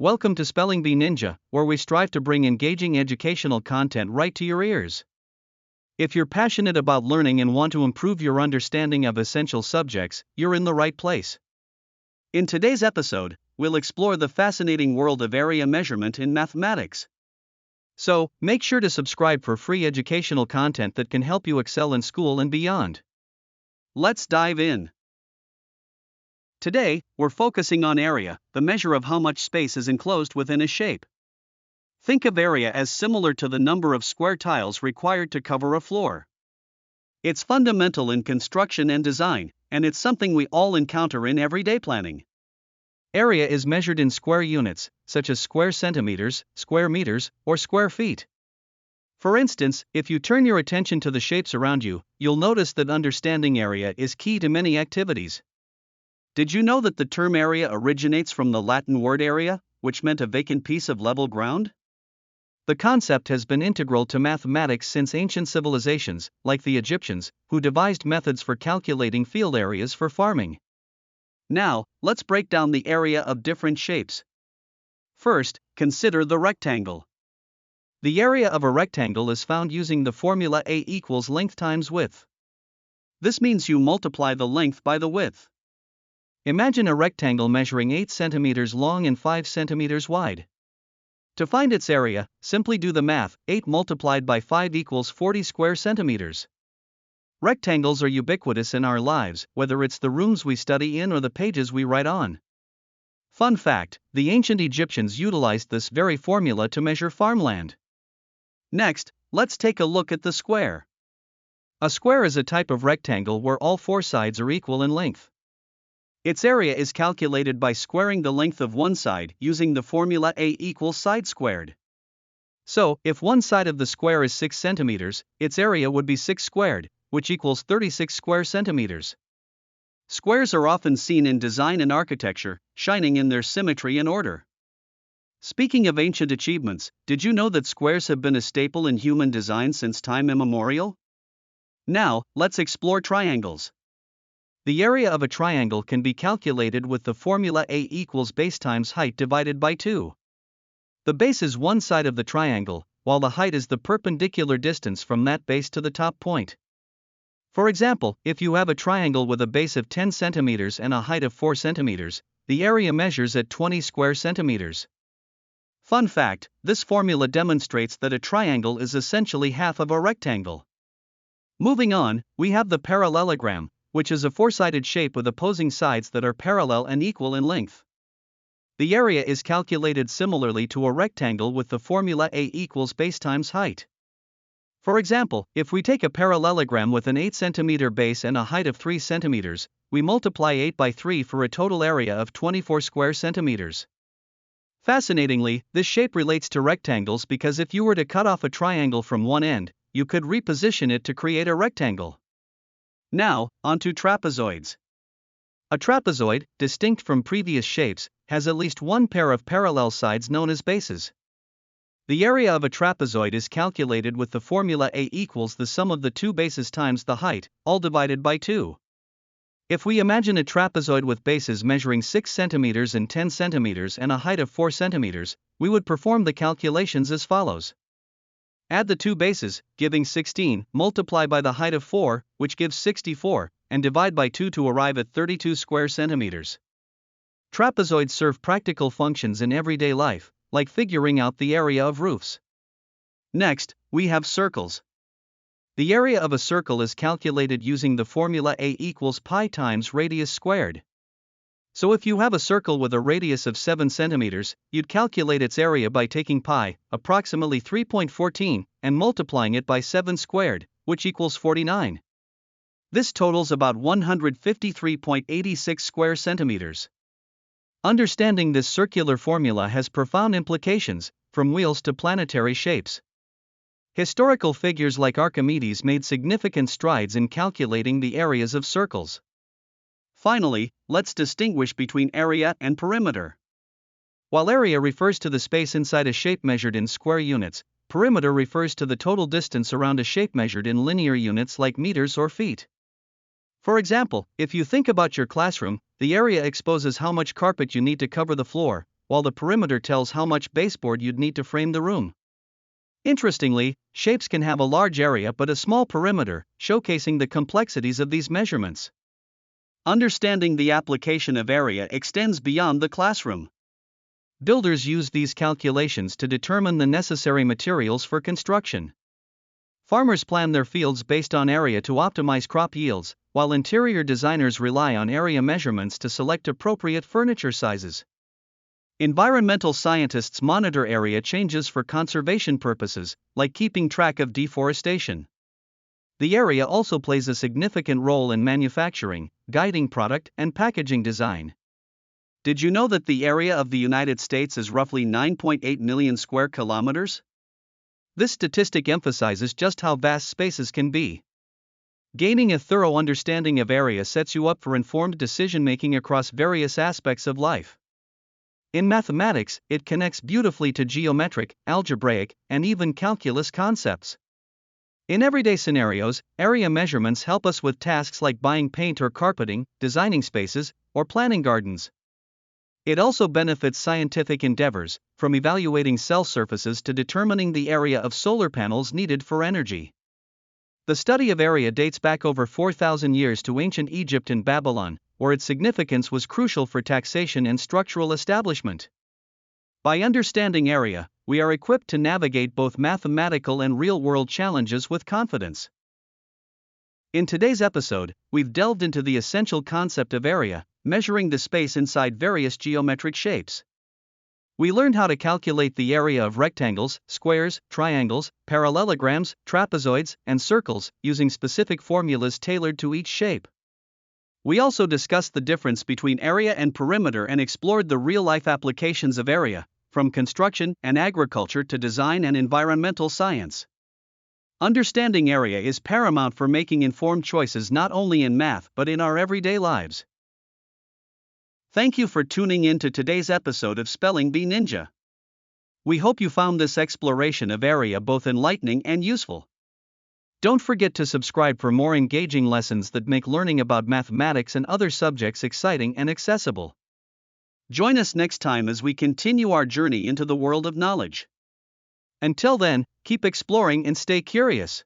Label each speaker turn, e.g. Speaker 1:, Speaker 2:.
Speaker 1: Welcome to Spelling Bee Ninja, where we strive to bring engaging educational content right to your ears. If you're passionate about learning and want to improve your understanding of essential subjects, you're in the right place. In today's episode, we'll explore the fascinating world of area measurement in mathematics. So, make sure to subscribe for free educational content that can help you excel in school and beyond. Let's dive in. Today, we're focusing on area, the measure of how much space is enclosed within a shape. Think of area as similar to the number of square tiles required to cover a floor. It's fundamental in construction and design, and it's something we all encounter in everyday planning. Area is measured in square units, such as square centimeters, square meters, or square feet. For instance, if you turn your attention to the shapes around you, you'll notice that understanding area is key to many activities. Did you know that the term area originates from the Latin word area, which meant a vacant piece of level ground? The concept has been integral to mathematics since ancient civilizations, like the Egyptians, who devised methods for calculating field areas for farming. Now, let's break down the area of different shapes. First, consider the rectangle. The area of a rectangle is found using the formula A equals length times width. This means you multiply the length by the width. Imagine a rectangle measuring 8 centimeters long and 5 centimeters wide. To find its area, simply do the math. 8 multiplied by 5 equals 40 square centimeters. Rectangles are ubiquitous in our lives, whether it's the rooms we study in or the pages we write on. Fun fact, the ancient Egyptians utilized this very formula to measure farmland. Next, let's take a look at the square. A square is a type of rectangle where all four sides are equal in length. Its area is calculated by squaring the length of one side using the formula A equals side squared. So, if one side of the square is 6 centimeters, its area would be 6 squared, which equals 36 square centimeters. Squares are often seen in design and architecture, shining in their symmetry and order. Speaking of ancient achievements, did you know that squares have been a staple in human design since time immemorial? Now, let's explore triangles. The area of a triangle can be calculated with the formula A equals base times height divided by 2. The base is one side of the triangle, while the height is the perpendicular distance from that base to the top point. For example, if you have a triangle with a base of 10 centimeters and a height of 4 centimeters, the area measures at 20 square centimeters. Fun fact, this formula demonstrates that a triangle is essentially half of a rectangle. Moving on, we have the parallelogram, which is a four-sided shape with opposing sides that are parallel and equal in length. The area is calculated similarly to a rectangle with the formula A equals base times height. For example, if we take a parallelogram with an 8 centimeter base and a height of 3 centimeters, we multiply 8 by 3 for a total area of 24 square centimeters. Fascinatingly, this shape relates to rectangles because if you were to cut off a triangle from one end, you could reposition it to create a rectangle. Now, onto trapezoids. A trapezoid, distinct from previous shapes, has at least one pair of parallel sides known as bases. The area of a trapezoid is calculated with the formula A equals the sum of the two bases times the height, all divided by 2. If we imagine a trapezoid with bases measuring 6 centimeters and 10 centimeters and a height of 4 centimeters, we would perform the calculations as follows. Add the two bases, giving 16, multiply by the height of 4, which gives 64, and divide by 2 to arrive at 32 square centimeters. Trapezoids serve practical functions in everyday life, like figuring out the area of roofs. Next, we have circles. The area of a circle is calculated using the formula A equals pi times radius squared. So if you have a circle with a radius of 7 centimeters, you'd calculate its area by taking pi, approximately 3.14, and multiplying it by 7 squared, which equals 49. This totals about 153.86 square centimeters. Understanding this circular formula has profound implications, from wheels to planetary shapes. Historical figures like Archimedes made significant strides in calculating the areas of circles. Finally, let's distinguish between area and perimeter. While area refers to the space inside a shape measured in square units, perimeter refers to the total distance around a shape measured in linear units like meters or feet. For example, if you think about your classroom, the area exposes how much carpet you need to cover the floor, while the perimeter tells how much baseboard you'd need to frame the room. Interestingly, shapes can have a large area but a small perimeter, showcasing the complexities of these measurements. Understanding the application of area extends beyond the classroom. Builders use these calculations to determine the necessary materials for construction. Farmers plan their fields based on area to optimize crop yields, while interior designers rely on area measurements to select appropriate furniture sizes. Environmental scientists monitor area changes for conservation purposes, like keeping track of deforestation. The area also plays a significant role in manufacturing, guiding product and packaging design. Did you know that the area of the United States is roughly 9.8 million square kilometers? This statistic emphasizes just how vast spaces can be. Gaining a thorough understanding of area sets you up for informed decision-making across various aspects of life. In mathematics, it connects beautifully to geometric, algebraic, and even calculus concepts. In everyday scenarios, area measurements help us with tasks like buying paint or carpeting, designing spaces, or planning gardens. It also benefits scientific endeavors, from evaluating cell surfaces to determining the area of solar panels needed for energy. The study of area dates back over 4,000 years to ancient Egypt and Babylon, where its significance was crucial for taxation and structural establishment. By understanding area, we are equipped to navigate both mathematical and real-world challenges with confidence. In today's episode, we've delved into the essential concept of area, measuring the space inside various geometric shapes. We learned how to calculate the area of rectangles, squares, triangles, parallelograms, trapezoids, and circles, using specific formulas tailored to each shape. We also discussed the difference between area and perimeter and explored the real-life applications of area, from construction and agriculture to design and environmental science. Understanding area is paramount for making informed choices not only in math but in our everyday lives. Thank you for tuning in to today's episode of Spelling Bee Ninja. We hope you found this exploration of area both enlightening and useful. Don't forget to subscribe for more engaging lessons that make learning about mathematics and other subjects exciting and accessible. Join us next time as we continue our journey into the world of knowledge. Until then, keep exploring and stay curious.